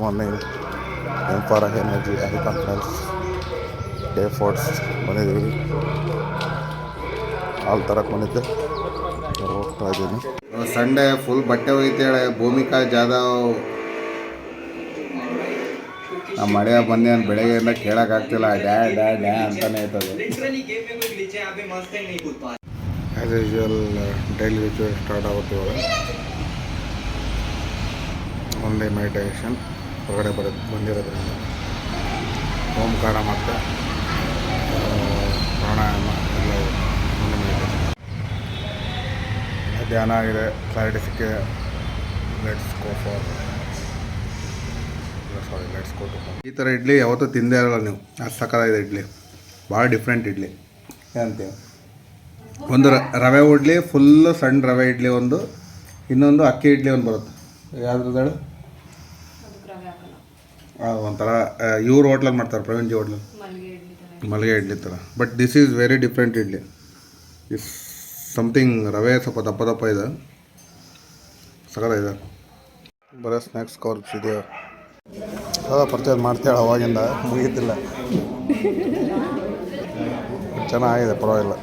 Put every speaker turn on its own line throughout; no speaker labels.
Morning ಎಂಫಾರ energy ಐ conference day ಫೋರ್ಟ್ಸ್ ಬಂದಿದ್ದೀವಿ. ಹಾಲು ತರಕ್ಕೆ ಬಂದಿದ್ದೆ, ಹೋಗ್ತಾ ಇದ್ದೀನಿ. ಸಂಡೇ ಫುಲ್ ಬಟ್ಟೆ ಒಯ್ತಾಳೆ ಭೂಮಿಕಾ ಜಾಧವ್. ನಮ್ಮ ಮಳೆಯ ಬಂದೆ ಅಂತ ಬೆಳಗ್ಗೆಯಿಂದ ಕೇಳೋಕ್ಕಾಗ್ತಿಲ್ಲ, ಡ್ಯಾ ಅಂತಾನೆ ಇರ್ತದೆ. As usual daily ritual start ಆಗುತ್ತೆ ಇವಾಗ. ಒಂದೇ ಮೆಡಿಟೇಷನ್ ಹೊರಗಡೆ ಬಂದಿರೋದ್ರಿಂದ ಓಂಕಾರ ಮತ್ತು ಪ್ರಾಣಾಯಾಮ ಎಲ್ಲ ಒಂದೇ ಮೆಡಿಟೇಷನ್. ಧ್ಯಾನ ಆಗಿದೆ, ಕ್ಲಾರಿಟಿ ಸಿಕ್ಕಿದೆ. Let's go to home. ಈ ಥರ ಇಡ್ಲಿ ಯಾವತ್ತೂ ತಿಂದೇ ಇರಲ್ಲ ನೀವು. ಅದು ಸಕ್ಕತ್ತಾಗಿದೆ ಇಡ್ಲಿ, ಭಾಳ ಡಿಫ್ರೆಂಟ್ ಇಡ್ಲಿ ಏನಂತೀವಿ. ಒಂದು ರವೆ ಇಡ್ಲಿ, ಫುಲ್ಲು ಸಣ್ಣ ರವೆ ಇಡ್ಲಿ ಒಂದು, ಇನ್ನೊಂದು ಅಕ್ಕಿ ಇಡ್ಲಿ ಒಂದು ಬರುತ್ತೆ. ಯಾವ್ದು ಹೇಳು? ಒಂಥರ ಇವ್ರ ಹೋಟ್ಲಲ್ಲಿ ಮಾಡ್ತಾರೆ, ಪ್ರವೀಣ್ ಜಿ ಹೋಟ್ಲಲ್ಲಿ, ಮಲ್ಲಿಗೆ ಇಡ್ಲಿ ಥರ. But this is very different idli. Is something ರವೆ ಸ್ವಲ್ಪ ದಪ್ಪ ದಪ್ಪ ಇದೆ, ಸಕ್ಕತ್ತಾಗಿದೆ. ಬರೋ ಸ್ನ್ಯಾಕ್ಸ್ ಕಾರ್ಪ್ಸ್ ಇದೆಯಾ? ಪರ್ಚೇಸ್ ಮಾಡ್ತಾಳೆ ಅವಾಗಿಂದ, ಮುಗೀತಿಲ್ಲ. ಚೆನ್ನಾಗಿದೆ, ಪರವಾಗಿಲ್ಲ.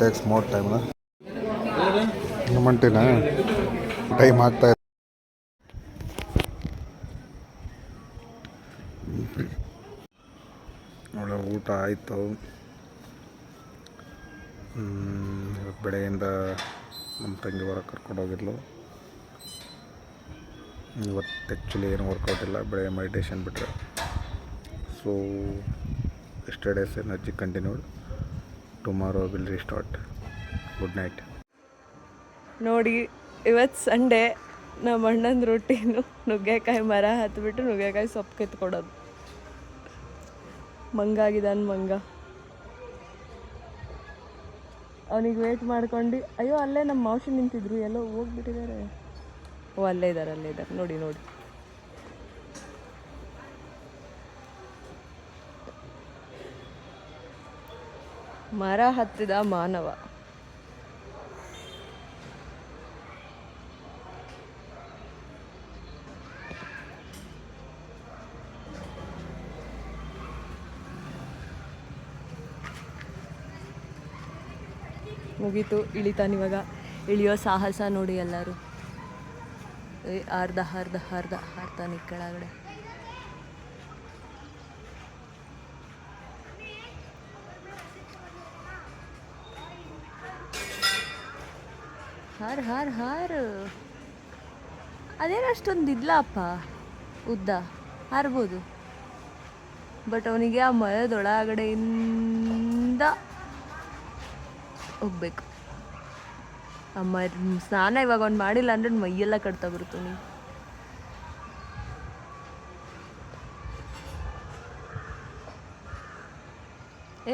ಟೇಕ್ಸ್ ಮೋರ್ ಟೈಮ್ನ ಮಂಟಿನ ಟೈಮ್ ಆಗ್ತಾಯಿದೆ. ಒಳ್ಳೆ ಊಟ ಆಯಿತು. ಬೆಳಗ್ಗೆಯಿಂದ ನಮ್ಮ ತಂಗಿ ಹೊರಗೆ ಕರ್ಕೊಂಡೋಗಿದ್ಲು. ಇವತ್ತು ಆ್ಯಕ್ಚುಲಿ ಏನು ವರ್ಕೌಟ್ ಇಲ್ಲ, ಬೆಳಗ್ಗೆ ಮೆಡಿಟೇಷನ್ ಬಿಟ್ಟರೆ. So ಎಸ್ಟರ್ಡೇಸ್ energy continued, tomorrow will restart. Good night.
ನೋಡಿ, ಇವತ್ತು ಸಂಡೇ ನಮ್ಮ ಅಣ್ಣನ ರೊಟ್ಟಿನು ನುಗ್ಗೆಕಾಯಿ ಮರ ಹತ್ಬಿಟ್ಟು ನುಗ್ಗೆಕಾಯಿ ಸೊಪ್ಪು ಕಿತ್ಕೊಡೋದು. ಮಂಗಾಗಿದ್ದಾನೆ ಮಂಗ. ಅವನಿಗೆ ವೇಟ್ ಮಾಡ್ಕೊಂಡು, ಅಯ್ಯೋ ಅಲ್ಲೇ ನಮ್ಮ ಮೌಸಿ ನಿಂತಿದ್ರು, ಎಲ್ಲೋ ಹೋಗ್ಬಿಟ್ಟಿದ್ದಾರೆ. ಓ ಅಲ್ಲೇ ಇದ್ದಾರೆ ನೋಡಿ ನೋಡಿ. ಮರ ಹತ್ತಿದ ಮಾನವ. ಮುಗೀತು, ಇಳಿತಾನಿವಾಗ. ಇಳಿಯೋ ಸಾಹಸ ನೋಡಿ ಎಲ್ಲರೂ. ಅರ್ಧ ಹಾರ್ತಾನೆ ಈ ಕೆಳಗಡೆ. ಹಾರು ಅದೇನು ಅಷ್ಟೊಂದು ಇದ್ಲಪ್ಪ, ಉದ್ದ ಹಾರ್ಬೋದು. ಬಟ್ ಅವನಿಗೆ ಆ ಮರದೊಳಗಡೆಯಿಂದ ಹೋಗ್ಬೇಕು. ಸ್ನಾನ ಇವಾಗ ಅವ್ನು ಮಾಡಿಲ್ಲ ಅಂದ್ರೆ ಮೈಯೆಲ್ಲ ಕಟ್ತಾ ಬರುತ್ತೆ ನೀವು.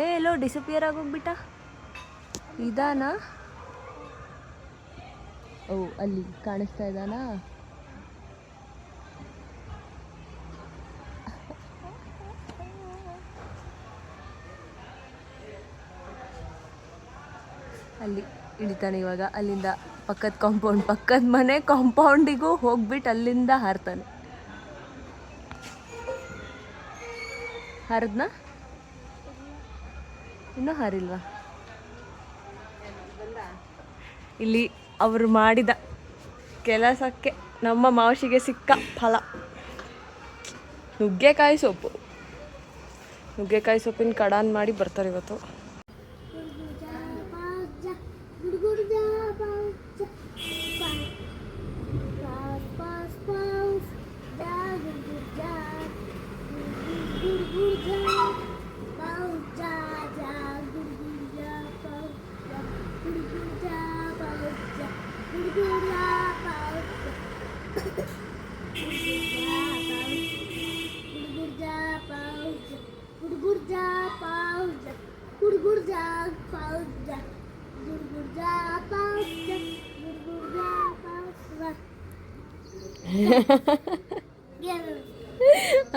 ಎಲ್ಲೋ ಡಿಸಪಿಯರ್ ಆಗೋಗ್ಬಿಟ್ಟ. ಇದಾನಾ? ಓ ಅಲ್ಲಿ ಕಾಣಿಸ್ತಾ ಇದ್ದಾನಾ? ಅಲ್ಲಿ ಇಳಿತಾನೆ ಇವಾಗ. ಅಲ್ಲಿಂದ ಪಕ್ಕದ ಮನೆ ಕಾಂಪೌಂಡಿಗೂ ಹೋಗ್ಬಿಟ್ಟು ಅಲ್ಲಿಂದ ಹಾರ್ತಾನೆ. ಹಾರದ್ನ? ಇನ್ನೂ ಹಾರಿಲ್ವಾ? ಇಲ್ಲಿ ಅವರು ಮಾಡಿದ ಕೆಲಸಕ್ಕೆ ನಮ್ಮ ಮಾವಶಿಗೆ ಸಿಕ್ಕ ಫಲ ನುಗ್ಗೆಕಾಯಿ ಸೊಪ್ಪಿನ ಕಡಾನ್ ಮಾಡಿ ಬರ್ತಾರೆ ಇವತ್ತು.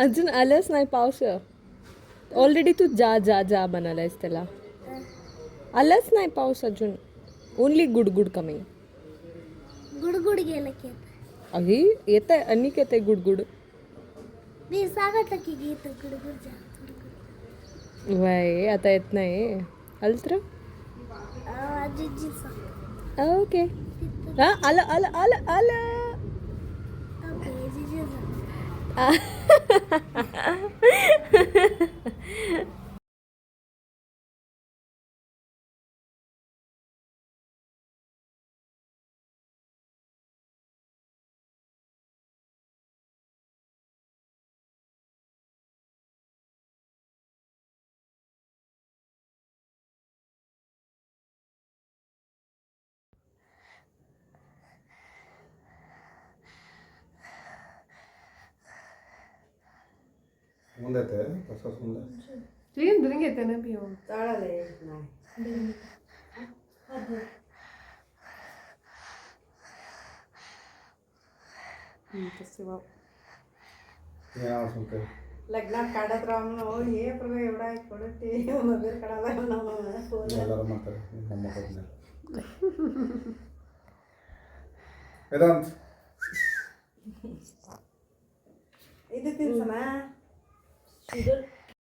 अजून आलंच नाही पाऊस. ऑलरेडी तू जा जा जा म्हणालायस त्याला. आलंच नाही पाऊस अजून. Only good coming.
गुडगुड गेलं की
अगं येत आहे अनिक येत आहे गुडगुड
मी सांगितलं की गीत गुडगुड जा
वाय आता येत नाही आलं तर
आजीजी सांग
ओके हां आलं आलं आलं आलं
ओके जीजी
ಮುಂದೆ ಹೊಸ ಮುಂದೆ
ಏನು घेते ना पिऊ
सुनते
लग्नात काढत राहा म्हणून हे प्रभू एवढा आहे थोडं ते वगैरे काढायला
ಎಲ್ಲರೂ ಮಾಡ್ತಾರೆ ಮೊಮ್ಮಕ್ಕಳನ್ನ ವೇದಾಂತ್
ಇದು ತಿನ್ಸನಾ
शुगर